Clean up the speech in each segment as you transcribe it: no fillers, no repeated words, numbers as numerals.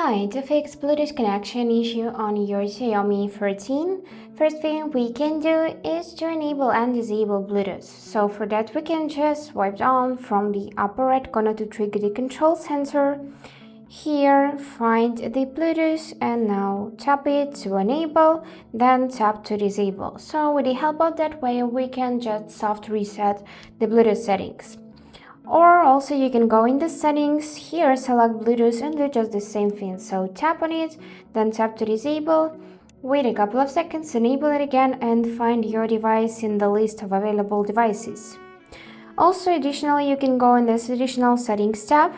Hi, to fix Bluetooth connection issue on your Xiaomi 13, first thing we can do is to enable and disable Bluetooth. So for that we can just swipe down from the upper right corner to trigger the control center. Here find the Bluetooth and now tap it to enable, then tap to disable. So with the help of that way we can just soft reset the Bluetooth settings. Or also you can go in the settings, here select Bluetooth and do just the same thing. So tap on it, then tap to disable, wait a couple of seconds, enable it again and find your device in the list of available devices. Also additionally you can go in this additional settings tab,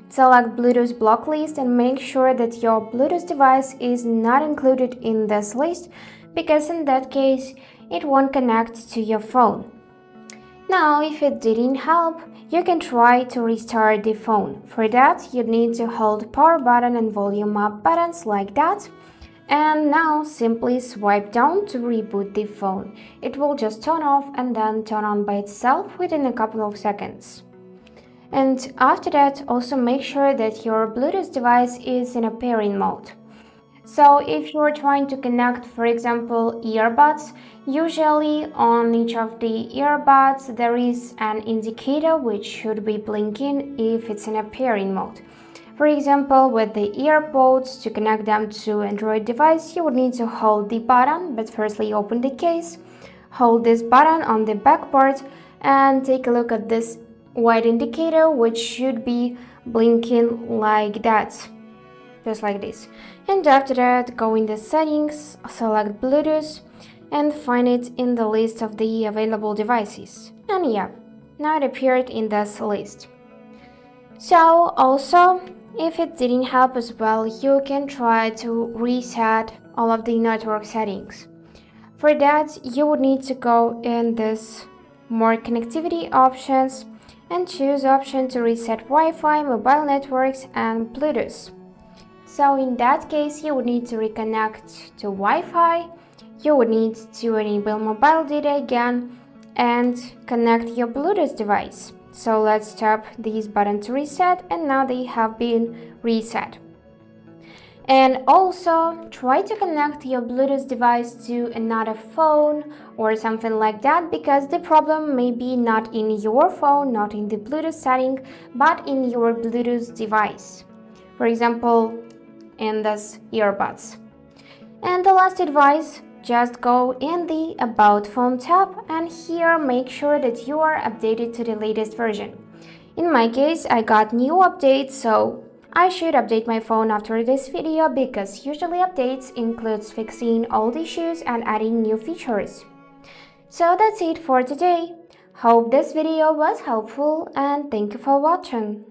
select Bluetooth block list and make sure that your Bluetooth device is not included in this list, because in that case it won't connect to your phone. Now, if it didn't help, you can try to restart the phone. For that, you need to hold power button and volume up buttons like that. And now simply swipe down to reboot the phone. It will just turn off and then turn on by itself within a couple of seconds. And after that, also make sure that your Bluetooth device is in a pairing mode. So if you're trying to connect, for example, earbuds, usually on each of the earbuds there is an indicator which should be blinking if it's in a pairing mode. For example, with the earpods, to connect them to Android device, you would need to hold the button, but firstly open the case, hold this button on the back part and take a look at this white indicator which should be blinking like that. Just like this. And after that, go in the settings, select Bluetooth and find it in the list of the available devices. And yeah, now it appeared in this list. So also, if it didn't help as well, you can try to reset all of the network settings. For that, you would need to go in this more connectivity options and choose option to reset Wi-Fi, mobile networks and Bluetooth. So in that case, you would need to reconnect to Wi-Fi, you would need to enable mobile data again and connect your Bluetooth device. So let's tap this button to reset and now they have been reset. And also try to connect your Bluetooth device to another phone or something like that, because the problem may be not in your phone, not in the Bluetooth setting, but in your Bluetooth device. For example, in this earbuds. And the last advice, just go in the About Phone tab and here make sure that you are updated to the latest version. In my case, I got new updates, so I should update my phone after this video, because usually updates includes fixing old issues and adding new features. So that's it for today. Hope this video was helpful and thank you for watching.